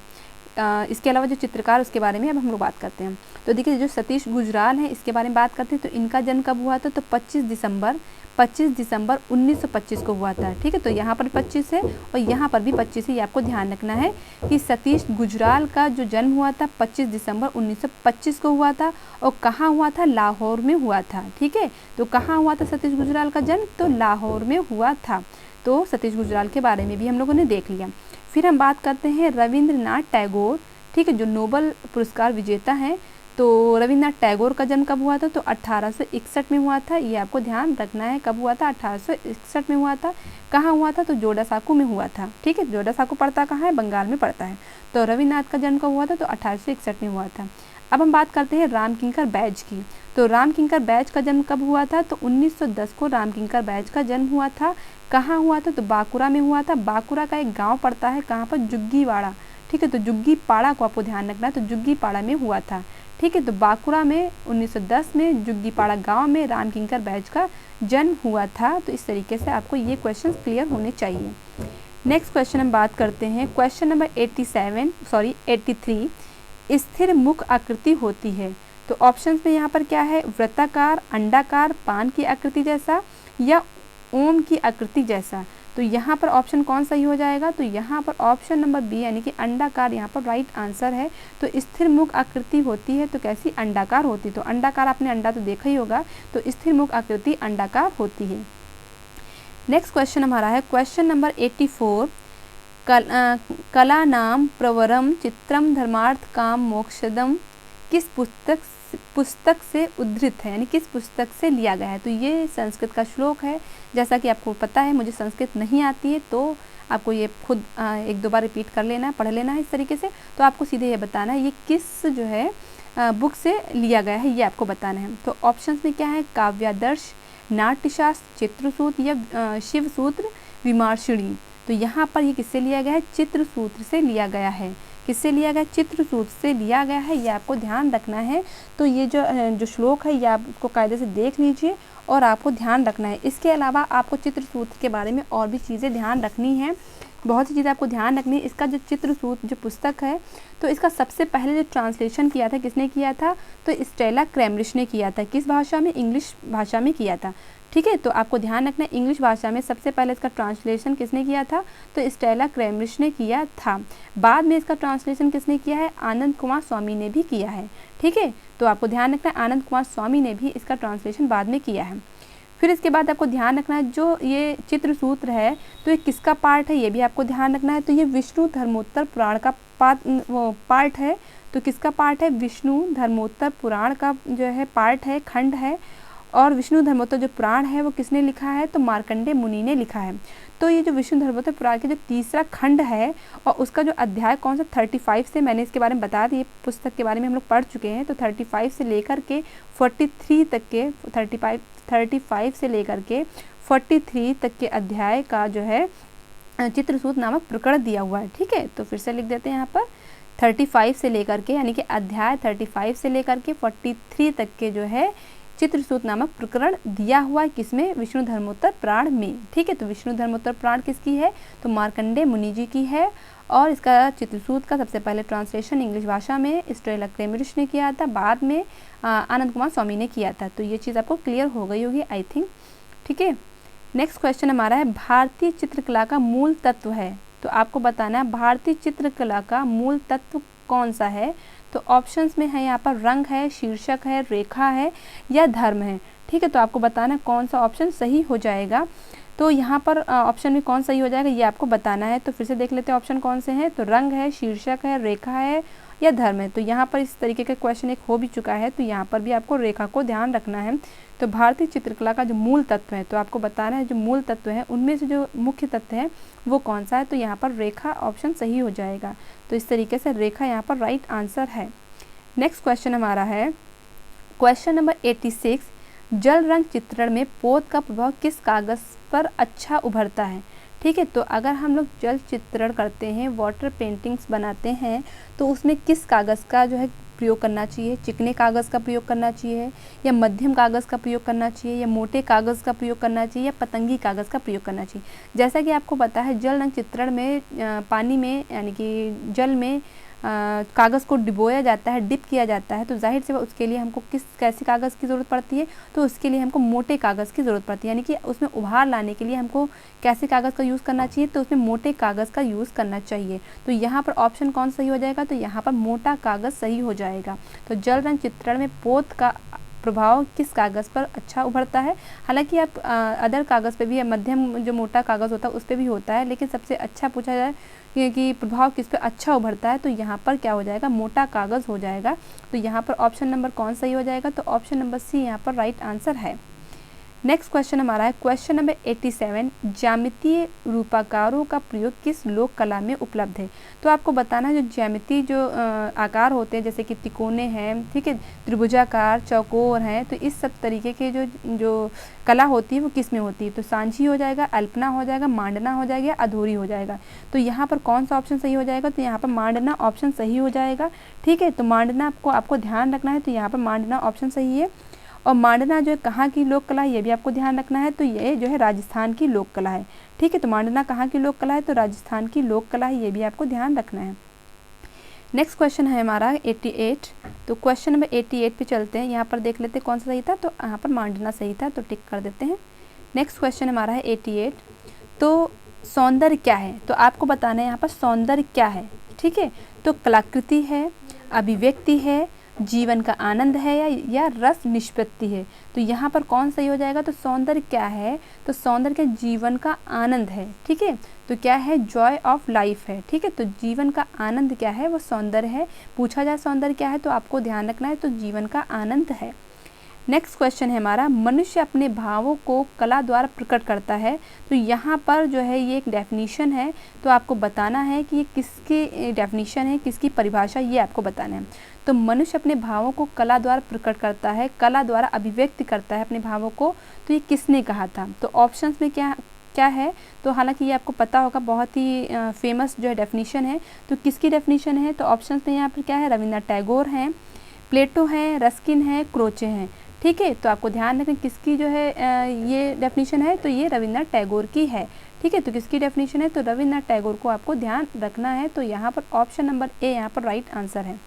इसके अलावा जो चित्रकार उसके बारे में अब हम लोग बात करते हैं। तो देखिए जो सतीश गुजराल हैं इसके बारे में बात करते हैं। तो इनका जन्म कब हुआ था, तो 25 दिसंबर 1925 को हुआ था, ठीक है। तो यहाँ पर 25 है और यहाँ पर भी 25 है, ये आपको ध्यान रखना है कि सतीश गुजराल का जो जन्म हुआ था 25 दिसंबर 1925 को हुआ था। और कहाँ हुआ था, लाहौर में हुआ था, ठीक है। तो कहाँ हुआ था सतीश गुजराल का जन्म, तो लाहौर में हुआ था। तो सतीश गुजराल के बारे में भी हम लोगों ने देख लिया। फिर हम बात करते हैं रविंद्रनाथ टैगोर, ठीक है, जो नोबेल पुरस्कार विजेता हैं। तो रविंद्रनाथ टैगोर का जन्म कब हुआ था, तो 1861 में हुआ था। ये आपको ध्यान रखना है, कब हुआ था, 1861 में हुआ था। कहाँ हुआ था, तो जोड़ासांको में हुआ था, ठीक है। जोड़ासांको पड़ता कहाँ है, बंगाल में पड़ता है। तो रविंद्रनाथ का जन्म कब हुआ था, तो 1861 में हुआ था। अब हम बात करते हैं रामकिंकर बैज की। तो रामकिंकर बैज का जन्म कब हुआ था, तो 1910 को रामकिंकर बैज का जन्म हुआ था। कहाँ हुआ था, तो बांकुरा में हुआ था। बांकुरा का एक गांव पड़ता है, कहाँ पर, जुग्गीवाड़ा, ठीक है। तो जुग्गीपाड़ा को आपको ध्यान रखना है, तो जुग्गीपाड़ा में हुआ था, ठीक है। तो बांकुरा में 1910 में जुग्गीपाड़ा गांव में रामकिंकर बैज का जन्म हुआ था। तो इस तरीके से आपको ये क्वेश्चन क्लियर होने चाहिए। नेक्स्ट क्वेश्चन हम बात करते हैं, क्वेश्चन नंबर 83, स्थिर मुख आकृति होती है। तो ऑप्शंस में यहाँ पर क्या है, वृत्ताकार, अंडाकार, पान की आकृति जैसा या ओम की आकृति जैसा। तो यहाँ पर ऑप्शन कौन सही हो जाएगा? तो यहाँ पर ऑप्शन नंबर बी यानी कि अंडाकार यहाँ पर राइट आंसर है। तो स्थिर मुख आकृति होती है तो कैसी? अंडाकार होती। तो अंडाकार, आपने अंडा तो देखा ही होगा, तो स्थिर मुख आकृति अंडाकार होती है। नेक्स्ट क्वेश्चन हमारा है क्वेश्चन नंबर 84। कला नाम प्रवरम चित्रम धर्मार्थ काम मोक्षदम किस पुस्तक से उद्धृत है, यानी किस पुस्तक से लिया गया है? तो ये संस्कृत का श्लोक है। जैसा कि आपको पता है, मुझे संस्कृत नहीं आती है, तो आपको ये खुद एक दो बार रिपीट कर लेना है, पढ़ लेना है इस तरीके से। तो आपको सीधे ये बताना है ये किस जो है बुक से लिया गया है, ये आपको बताना है। तो ऑप्शंस में क्या है? काव्यादर्श, नाट्यशास्त्र, चित्रसूत्र या शिवसूत्र विमर्शिणी। तो यहाँ पर ये किससे लिया गया है? चित्रसूत्र से लिया गया है। किससे लिया गया? चित्रसूत्र से लिया गया है, ये आपको ध्यान रखना है। तो ये जो श्लोक है ये आप इसको कायदे से देख लीजिए और आपको ध्यान रखना है। इसके अलावा आपको चित्रसूत्र के बारे में और भी चीज़ें ध्यान रखनी है, बहुत सी चीज़ें आपको ध्यान रखनी है। इसका जो चित्रसूत्र जो पुस्तक है, तो इसका सबसे पहले जो ट्रांसलेशन किया था किसने किया था? तो स्टेला क्रैमरिश ने किया था। किस भाषा में? इंग्लिश भाषा में किया था। ठीक है, तो आपको ध्यान रखना है इंग्लिश भाषा में सबसे पहले इसका ट्रांसलेशन किसने किया था? तो स्टेला क्रैमरिश ने किया था। बाद में इसका ट्रांसलेशन किसने किया है? आनंद कुमार स्वामी ने भी किया है। ठीक है, तो आपको ध्यान रखना है आनंद कुमार स्वामी ने भी इसका ट्रांसलेशन बाद में किया है। फिर इसके बाद आपको ध्यान रखना है जो ये चित्रसूत्र है तो ये किसका पार्ट है, ये भी आपको ध्यान रखना है। तो ये विष्णु धर्मोत्तर पुराण का पार्ट है। तो किसका पार्ट है? विष्णु धर्मोत्तर पुराण का जो है पार्ट है, खंड है। और विष्णु धर्मोत्तर जो पुराण है वो किसने लिखा है? तो मार्कंडेय मुनि ने लिखा है। तो ये जो विष्णु धर्मोत्तर पुराण के जो तीसरा खंड है और उसका जो अध्याय कौन सा? 35 से, मैंने इसके बारे में बता दी, पुस्तक के बारे में हम लोग पढ़ चुके हैं। तो 35 से लेकर के 43 तक के 35 से लेकर के 43 तक के अध्याय का जो है चित्रसूत्र नामक प्रकरण दिया हुआ है। ठीक है, तो फिर से लिख देते हैं यहाँ पर 35 से लेकर के, यानी कि अध्याय 35 से लेकर के 43 तक के जो है चित्रसूत्र नामक प्रकरण दिया हुआ है। किसमें? विष्णु धर्मोत्तर पुराण में। ठीक है, तो विष्णु धर्मोत्तर पुराण किसकी है? तो मार्कंडेय मुनि जी की है। और इसका चित्रसूत्र का सबसे पहले ट्रांसलेशन इंग्लिश भाषा में स्टेला क्रैमरिश ने किया था, बाद में आनंद कुमार स्वामी ने किया था। तो ये चीज़ आपको क्लियर हो गई होगी आई थिंक। ठीक है, नेक्स्ट क्वेश्चन हमारा है भारतीय चित्रकला का मूल तत्व है। तो आपको बताना है भारतीय चित्रकला का मूल तत्व कौन सा है? तो ऑप्शंस में है यहाँ पर रंग है, शीर्षक है, रेखा है या धर्म है। ठीक है, तो आपको बताना है कौन सा ऑप्शन सही हो जाएगा। तो यहाँ पर ऑप्शन में कौन सही हो जाएगा ये आपको बताना है। तो फिर से देख लेते हैं ऑप्शन कौन से हैं। तो रंग है, शीर्षक है, रेखा है या धर्म है। तो यहाँ पर इस तरीके का क्वेश्चन एक हो भी चुका है, तो यहाँ पर भी आपको रेखा को ध्यान रखना है। तो भारतीय चित्रकला का जो मूल तत्व है, तो आपको बताना है जो मूल तत्व है उनमें से जो मुख्य तत्व है वो कौन सा है। तो यहाँ पर रेखा ऑप्शन सही हो जाएगा। तो इस तरीके से रेखा यहाँ पर राइट आंसर है। नेक्स्ट क्वेश्चन हमारा है क्वेश्चन नंबर 86। जल रंग चित्रण में पोत का प्रभाव किस कागज़ पर अच्छा उभरता है? ठीक है, तो अगर हम लोग जल चित्रण करते हैं, वाटर पेंटिंग्स बनाते हैं, तो उसमें किस कागज़ का जो है प्रयोग करना चाहिए? चिकने कागज़ का प्रयोग करना चाहिए या मध्यम कागज़ का प्रयोग करना चाहिए या मोटे कागज़ का प्रयोग करना चाहिए या पतंगी कागज़ का प्रयोग करना चाहिए? जैसा कि आपको पता है जल रंग चित्रण में पानी में यानी कि जल में कागज़ को डिबोया जाता है, डिप किया जाता है। तो जाहिर से उसके लिए हमको कैसे कागज़ की ज़रूरत पड़ती है? तो उसके लिए हमको मोटे कागज़ की ज़रूरत पड़ती है, यानी कि उसमें उभार लाने के लिए हमको कैसे कागज़ का यूज़ करना चाहिए? तो उसमें मोटे कागज़ का यूज़ करना चाहिए। तो यहाँ पर ऑप्शन कौन सही हो जाएगा? तो यहाँ पर मोटा कागज़ सही हो जाएगा। तो जल रंग चित्रण में पोत का प्रभाव किस कागज़ पर अच्छा उभरता है? हालांकि आप अदर कागज़ पे भी, मध्यम जो मोटा कागज़ होता है उस पर भी होता है, लेकिन सबसे अच्छा पूछा जाए कि प्रभाव किस पे अच्छा उभरता है, तो यहाँ पर क्या हो जाएगा? मोटा कागज़ हो जाएगा। तो यहाँ पर ऑप्शन नंबर कौन सही हो जाएगा? तो ऑप्शन नंबर सी यहाँ पर राइट आंसर है। नेक्स्ट क्वेश्चन हमारा है क्वेश्चन नंबर 87। ज्यामितीय रूपाकारों का प्रयोग किस लोक कला में उपलब्ध है? तो आपको बताना है जो ज्यामितीय जो आकार होते हैं, जैसे कि तिकोने हैं, ठीक है, त्रिभुजाकार, चौकोर हैं, तो इस सब तरीके के जो कला होती है वो किस में होती है? तो सांझी हो जाएगा, अल्पना हो जाएगा, मांडना हो जाएगा, अधूरी हो जाएगा। तो यहाँ पर कौन सा ऑप्शन सही हो जाएगा? तो यहाँ पर मांडना ऑप्शन सही हो जाएगा। ठीक है, तो मांडना आपको ध्यान रखना है। तो यहाँ पर मांडना ऑप्शन सही है। और मांडना जो है कहाँ की लोक कला है ये भी आपको ध्यान रखना है। तो ये जो है राजस्थान की लोक कला है। ठीक है, तो मांडना कहाँ की लोक कला है? तो राजस्थान की लोक कला है, ये भी आपको ध्यान रखना है। नेक्स्ट क्वेश्चन है हमारा 88। तो क्वेश्चन नंबर 88 पे चलते हैं। यहाँ पर देख लेते हैं कौन सा सही था। तो यहाँ पर मांडना सही था, तो टिक कर देते हैं। नेक्स्ट क्वेश्चन हमारा है 88। तो सौंदर्य क्या है, तो आपको बताना है यहाँ पर सौंदर्य क्या है। ठीक है, तो कलाकृति है, अभिव्यक्ति है, जीवन का आनंद है, या रस निष्पत्ति है। तो यहाँ पर कौन सही हो जाएगा, तो सौंदर्य क्या है, तो सौंदर्य के जीवन का आनंद है। ठीक है, तो क्या है, जॉय ऑफ लाइफ है। ठीक है, तो जीवन का आनंद क्या है, वो सौंदर्य है। पूछा जाए सौंदर्य क्या है, तो आपको ध्यान रखना है, तो जीवन का आनंद है। नेक्स्ट क्वेश्चन है हमारा, मनुष्य अपने भावों को कला द्वारा प्रकट करता है। तो यहाँ पर जो है ये एक डेफिनीशन है, तो आपको बताना है कि ये किसकी डेफिनीशन है, किसकी परिभाषा, ये आपको बताना है। तो मनुष्य अपने भावों को कला द्वारा प्रकट करता है, कला द्वारा अभिव्यक्त करता है अपने भावों को, तो ये किसने कहा था। तो ऑप्शंस में क्या क्या है, तो हालांकि ये आपको पता होगा, बहुत ही फेमस जो है डेफिनीशन है। तो किसकी डेफिनीशन है, तो ऑप्शंस में यहाँ पर क्या है, रविन्द्रनाथ टैगोर हैं, प्लेटो हैं, रस्किन है, क्रोचे हैं। ठीक है, तो आपको ध्यान रखें किसकी जो है ये डेफिनीशन है, तो ये रविन्द्रनाथ टैगोर की है। ठीक है, तो किसकी डेफिनीशन है, तो रविन्द्रनाथ टैगोर को आपको ध्यान रखना है। तो यहाँ पर ऑप्शन नंबर ए यहाँ पर राइट आंसर है।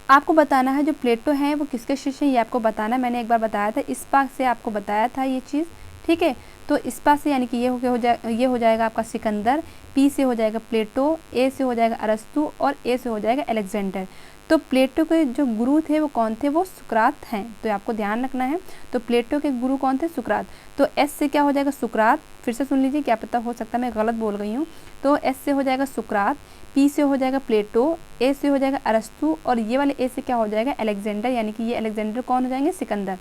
आपको बताना है जो प्लेटो हैं वो किसके शिष्य हैं, ये आपको बताना है। मैंने एक बार बताया था, इस्पात से आपको बताया था ये चीज़। ठीक है, तो इस्पात से यानी कि ये हो जाएगा आपका सिकंदर, पी से हो जाएगा प्लेटो, ए से हो जाएगा अरस्तु, और ए से हो जाएगा अलेक्जेंडर। तो प्लेटो के जो गुरु थे वो कौन थे, वो सुकरात हैं। तो आपको ध्यान रखना है, तो प्लेटो के गुरु कौन थे, सुकरात। तो एस से क्या हो जाएगा, सुकरात। फिर से सुन लीजिए, क्या पता हो सकता है मैं गलत बोल गई हूँ। तो एस से हो जाएगा सुकरात, पी से हो जाएगा प्लेटो, ए से हो जाएगा अरस्तु, और ये वाले ए से क्या हो जाएगा, अलेक्जेंडर, यानी कि ये अलेक्जेंडर कौन हो जाएंगे, सिकंदर।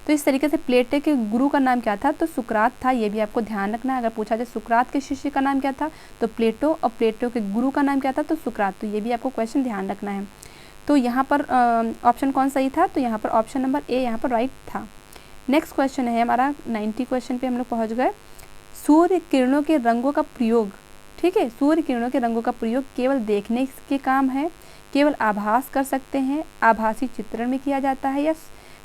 तो इस तरीके से प्लेटो के गुरु का नाम क्या था, तो सुकरात था। ये भी आपको ध्यान रखना है। अगर पूछा जाए सुकरात के शिष्य का नाम क्या था, तो प्लेटो, और प्लेटो के गुरु का नाम क्या था, तो सुकरात। तो ये भी आपको क्वेश्चन ध्यान रखना है। तो यहाँ पर ऑप्शन कौन सही था, तो यहाँ पर ऑप्शन नंबर ए यहाँ पर राइट था। नेक्स्ट क्वेश्चन है हमारा 90 क्वेश्चन पे हम लोग पहुँच गए। सूर्य किरणों के रंगों का प्रयोग, ठीक है, सूर्य किरणों के रंगों का प्रयोग केवल देखने के काम है, केवल आभास कर सकते हैं, आभासी चित्रण में किया जाता है, या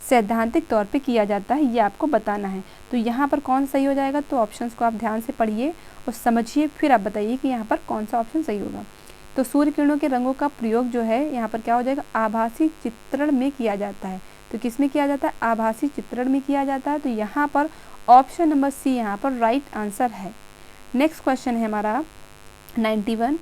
सैद्धांतिक तौर पे किया जाता है, ये आपको बताना है। तो यहाँ पर कौन सही हो जाएगा, तो ऑप्शंस को आप ध्यान से पढ़िए और समझिए, फिर आप बताइए कि यहाँ पर कौन सा ऑप्शन सही होगा। तो सूर्य किरणों के रंगों का प्रयोग जो है यहाँ पर क्या हो जाएगा, आभासी चित्रण में किया जाता है। तो किस में किया जाता है, आभासी चित्रण में किया जाता है। तो यहाँ पर ऑप्शन नंबर सी यहाँ पर राइट आंसर है। नेक्स्ट क्वेश्चन है हमारा 91।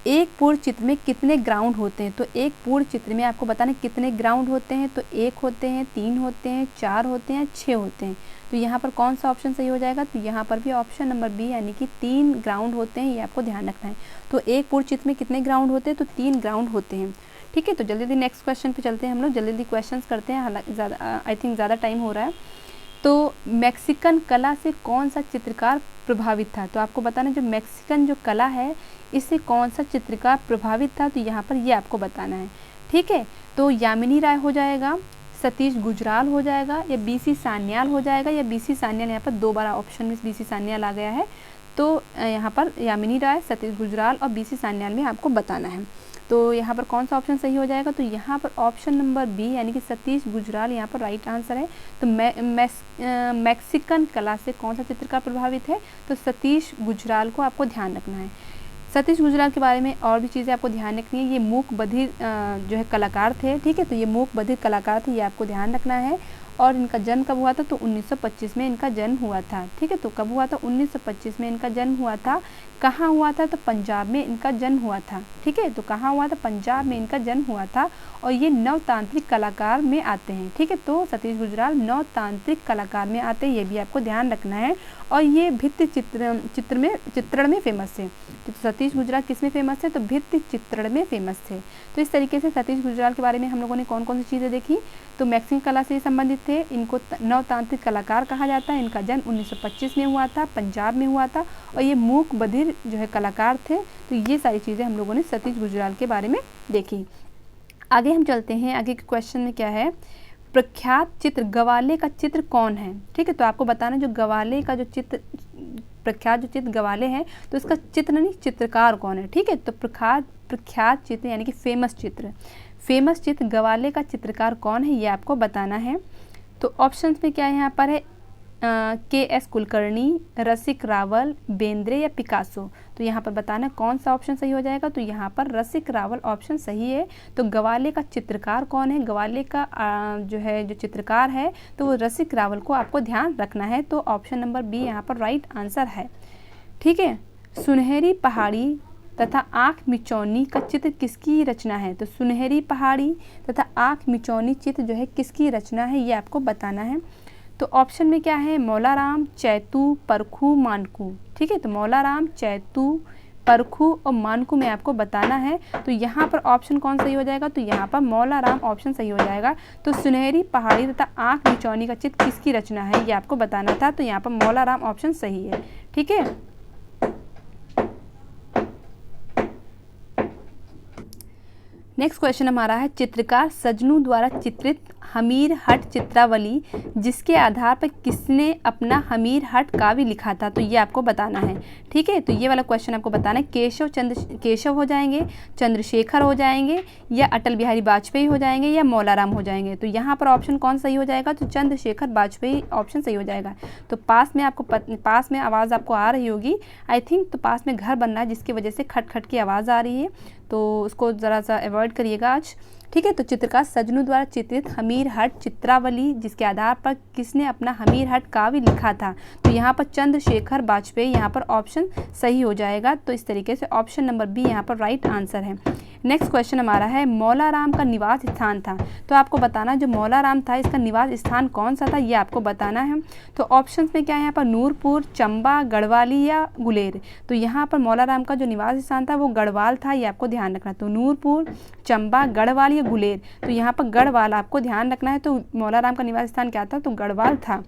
एक पूर्ण चित्र में कितने ग्राउंड होते हैं। तो एक पूर्ण चित्र में आपको बताना कितने ग्राउंड होते हैं। तो 1 होते हैं, 3 होते हैं, 4 होते हैं, 6 होते हैं। तो यहाँ पर कौन सा ऑप्शन सही हो जाएगा, तो यहाँ पर भी ऑप्शन नंबर बी यानी कि 3 ग्राउंड होते हैं, ये आपको ध्यान रखना है। तो एक पूर्ण चित्र में कितने ग्राउंड होते हैं, तो 3 ग्राउंड होते हैं। ठीक है, तो जल्दी जल्दी नेक्स्ट क्वेश्चन पे चलते हैं हम लोग, जल्दी जल्दी क्वेश्चन करते हैं, हालांकि आई थिंक ज़्यादा टाइम हो रहा है। तो मैक्सिकन कला से कौन सा चित्रकार प्रभावित था। तो आपको बताना जो मैक्सिकन जो कला है इससे कौन सा चित्रकार प्रभावित था, तो यहाँ पर ये आपको बताना है। ठीक है, तो यामिनी राय हो जाएगा, सतीश गुजराल हो जाएगा, या बीसी सान्याल हो जाएगा, या बीसी सान्याल। यहाँ पर 2 बार ऑप्शन में बीसी सान्याल आ गया है। तो यहाँ पर यामिनी राय, सतीश गुजराल और बीसी सान्याल में आपको बताना है। तो यहाँ पर कौन सा ऑप्शन सही हो जाएगा, तो यहाँ पर ऑप्शन नंबर बी यानी कि सतीश गुजराल यहाँ पर राइट आंसर है। तो मैक्सिकन कला से कौन सा चित्रकार प्रभावित है, तो सतीश गुजराल को आपको ध्यान रखना है। सतीश गुजराल के बारे में और भी चीज़ें आपको ध्यान रखनी है। ये मूक बधिर जो है कलाकार थे। ठीक है, तो ये मूक बधिर कलाकार थे, ये आपको ध्यान रखना है। और इनका जन्म कब हुआ था, तो 1925 में इनका जन्म हुआ था। ठीक है, तो कब हुआ था, 1925 में इनका जन्म हुआ था। कहाँ हुआ था, तो पंजाब में इनका जन्म हुआ था। ठीक है, तो कहाँ हुआ था, पंजाब में इनका जन्म हुआ था। और ये नवतांत्रिक कलाकार में आते हैं। ठीक है, तो सतीश गुजराल नवतांत्रिक कलाकार में आते हैं, ये भी आपको ध्यान रखना है। और ये भित्ति चित्रण में फेमस है। तो सतीश गुजराल किस में फेमस है, तो भित्ति चित्रण में फेमस थे। तो इस तरीके से सतीश गुजराल के बारे में हम लोगों ने कौन कौन सी चीज़ें देखी, तो मैक्सिकन कला से संबंधित थे, इनको नवतांत्रिक कलाकार कहा जाता है, इनका जन्म 1925 में हुआ था, पंजाब में हुआ था, और ये मूक बधिर जो है कलाकार थे। तो ये सारी चीज़ें हम लोगों ने सतीश गुजराल के बारे में देखी। आगे हम चलते हैं, आगे के क्वेश्चन में क्या है, प्रख्यात चित्र गवाले का चित्र कौन है। ठीक है, तो आपको बताना जो गवाले का जो चित्र, प्रख्यात जो चित्र गवाले हैं, तो इसका चित्र नहीं चित्रकार कौन है। ठीक है, तो प्रख्यात चित्र यानी कि फेमस चित्र गवाले का चित्रकार कौन है, ये आपको बताना है। तो ऑप्शंस में क्या है यहाँ पर है, के.एस. कुलकर्णी, रसिक रावल, बेंद्रे या पिकासो। तो यहाँ पर बताना कौन सा ऑप्शन सही हो जाएगा, तो यहाँ पर रसिक रावल ऑप्शन सही है। तो गवाले का चित्रकार कौन है, गवाले का जो चित्रकार है तो वो रसिक रावल को आपको ध्यान रखना है। तो ऑप्शन नंबर बी यहाँ पर राइट आंसर है। ठीक है। सुनहरी पहाड़ी तथा आँख मिचौनी का चित्र किसकी रचना है? तो सुनहरी पहाड़ी तथा आँख मिचौनी चित्र जो है किसकी रचना है, ये आपको बताना है। तो ऑप्शन में क्या है? मौलाराम, चैतू, परखू, मानकू। ठीक है, तो मौलाराम, चैतू, परखू और मानकू में आपको बताना है। तो यहाँ पर ऑप्शन कौन सही हो जाएगा? तो यहाँ पर मौलाराम ऑप्शन सही हो जाएगा। तो सुनहरी पहाड़ी तथा आँख मिचौनी का चित्र किसकी रचना है, ये आपको बताना था। तो यहाँ पर मौलाराम ऑप्शन सही है। ठीक है। नेक्स्ट क्वेश्चन हमारा है, चित्रकार सजनू द्वारा चित्रित हमीर हट चित्रावली जिसके आधार पर किसने अपना हमीर हट काव्य लिखा था, तो ये आपको बताना है। ठीक है, तो ये वाला क्वेश्चन आपको बताना है। केशव हो जाएंगे, चंद्रशेखर हो जाएंगे, या अटल बिहारी वाजपेयी हो जाएंगे, या मौलाराम हो जाएंगे। तो यहाँ पर ऑप्शन कौन सही हो जाएगा? तो चंद्रशेखर वाजपेयी ऑप्शन सही हो जाएगा। तो पास में आवाज़ आपको आ रही होगी, आई थिंक। तो पास में घर बन रहा है जिसकी वजह से खट खट की आवाज़ आ रही है, तो उसको ज़रा सा अवॉइड करिएगा आज। ठीक है, तो चित्रकार सजनू द्वारा चित्रित हमीर हट चित्रावली जिसके आधार पर किसने अपना हमीर हट काव्य लिखा था, तो यहाँ पर चंद्रशेखर वाजपेयी यहाँ पर ऑप्शन सही हो जाएगा। तो इस तरीके से ऑप्शन नंबर बी यहाँ पर राइट आंसर है। नेक्स्ट क्वेश्चन हमारा है, मौलाराम का निवास स्थान था, तो आपको बताना जो मौलाराम था इसका निवास स्थान कौन सा था, ये आपको बताना है। तो ऑप्शंस में क्या है यहाँ पर? नूरपुर, चंबा, गढ़वाली या गुलेर। तो यहाँ पर मौलाराम का जो निवास स्थान था वो गढ़वाल था, ये आपको ध्यान रखना। तो नूरपुर, चंबा, गढ़वाल या गुलेर। तो यहाँ पर गढ़वाल आपको ध्यान रखना है। तो मौलाराम का निवास स्थान क्या था? तो गढ़वाल था।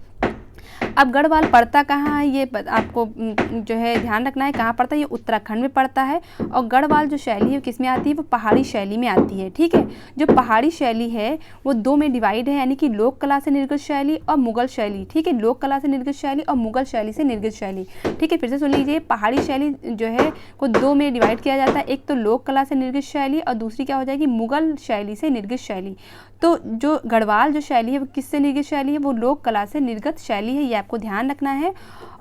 अब गढ़वाल पड़ता कहाँ है, ये आपको जो है ध्यान रखना है। कहाँ पड़ता है? ये उत्तराखंड में पड़ता है। और गढ़वाल जो शैली है किस में आती है? वो पहाड़ी शैली में आती है। ठीक है, जो पहाड़ी शैली है वो दो में डिवाइड है, यानी कि लोक कला से निर्गत शैली और मुगल शैली। ठीक है, लोक कला से निर्गत शैली और मुगल शैली से निर्गत शैली। ठीक है, फिर से सुन लीजिए, पहाड़ी शैली जो है को दो में डिवाइड किया जाता है। एक तो लोक कला से निर्गत शैली और दूसरी क्या हो जाएगी? मुगल शैली से निर्गत शैली। तो जो गढ़वाल जो शैली है वो किससे निर्गत शैली है? वो लोक कला से निर्गत शैली है, ये आपको ध्यान रखना है।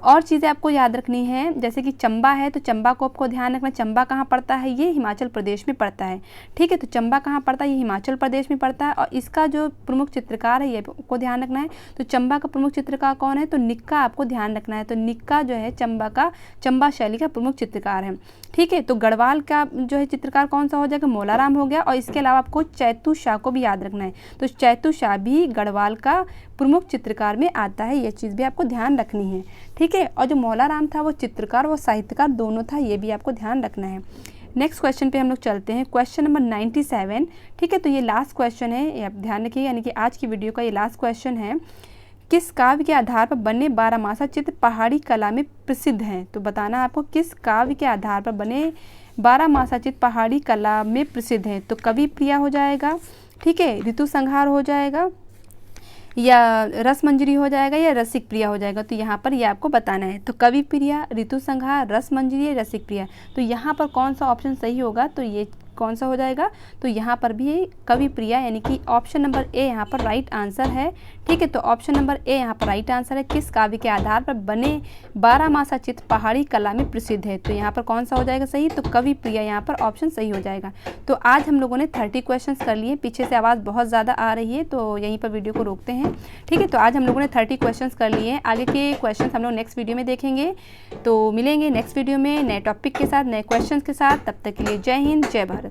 और चीज़ें आपको याद रखनी है, जैसे कि चंबा है, तो चंबा को आपको ध्यान रखना। चंबा कहाँ पड़ता है? ये हिमाचल प्रदेश में पड़ता है। ठीक है, तो चंबा कहाँ पड़ता है? ये हिमाचल प्रदेश में पड़ता है। और इसका जो प्रमुख चित्रकार है ये आपको ध्यान रखना है। तो चंबा का प्रमुख चित्रकार कौन है? तो निक्का आपको ध्यान रखना है। तो निक्का जो है चंबा शैली का प्रमुख चित्रकार है। ठीक है, तो गढ़वाल का जो है चित्रकार कौन सा हो जाएगा? मौलाराम हो गया। और इसके अलावा आपको चैतू शाह को भी याद रखना है। तो चैतू शाह भी गढ़वाल का प्रमुख चित्रकार में आता है, ये चीज़ भी आपको ध्यान रखनी है। ठीक है, और जो मौलाराम था वो चित्रकार वो साहित्यकार दोनों था, ये भी आपको ध्यान रखना है। नेक्स्ट क्वेश्चन पे हम लोग चलते हैं, क्वेश्चन नंबर 97। ठीक है, तो ये लास्ट क्वेश्चन है, ये आप ध्यान रखिए, यानी कि आज की वीडियो का ये लास्ट क्वेश्चन है। किस काव्य के आधार पर बने बारहमासा चित्र पहाड़ी कला में प्रसिद्ध हैं? तो बताना आपको किस काव्य के आधार पर बने बारहमासा चित्र पहाड़ी कला में प्रसिद्ध हैं। तो कवि प्रिया हो जाएगा, ठीक है, ऋतु संहार हो जाएगा, या रस मंजरी हो जाएगा, या रसिक प्रिया हो जाएगा। तो यहाँ पर ये आपको बताना है। तो कवि प्रिया, ऋतु संहार, रस मंजरी या रसिक प्रिया। तो यहाँ पर कौन सा ऑप्शन सही होगा? तो ये कौन सा हो जाएगा? तो यहाँ पर भी कवि प्रिया, यानी कि ऑप्शन नंबर ए यहाँ पर राइट आंसर है। ठीक है, तो ऑप्शन नंबर ए यहाँ पर राइट आंसर है। किस काव्य के आधार पर बने बारहमासा चित्र पहाड़ी कला में प्रसिद्ध है? तो यहाँ पर कौन सा हो जाएगा सही? तो कवि प्रिया यहाँ पर ऑप्शन सही हो जाएगा। तो आज हम लोगों ने 30 क्वेश्चन कर लिए। पीछे से आवाज़ बहुत ज़्यादा आ रही है तो यहीं पर वीडियो को रोकते हैं। ठीक है, तो आज हम लोगों ने 30 क्वेश्चन कर लिए हैं। आगे के क्वेश्चन हम लोग नेक्स्ट वीडियो में देखेंगे। तो मिलेंगे नेक्स्ट वीडियो में नए टॉपिक के साथ, नए क्वेश्चन के साथ। तब तक के लिए जय हिंद, जय भारत।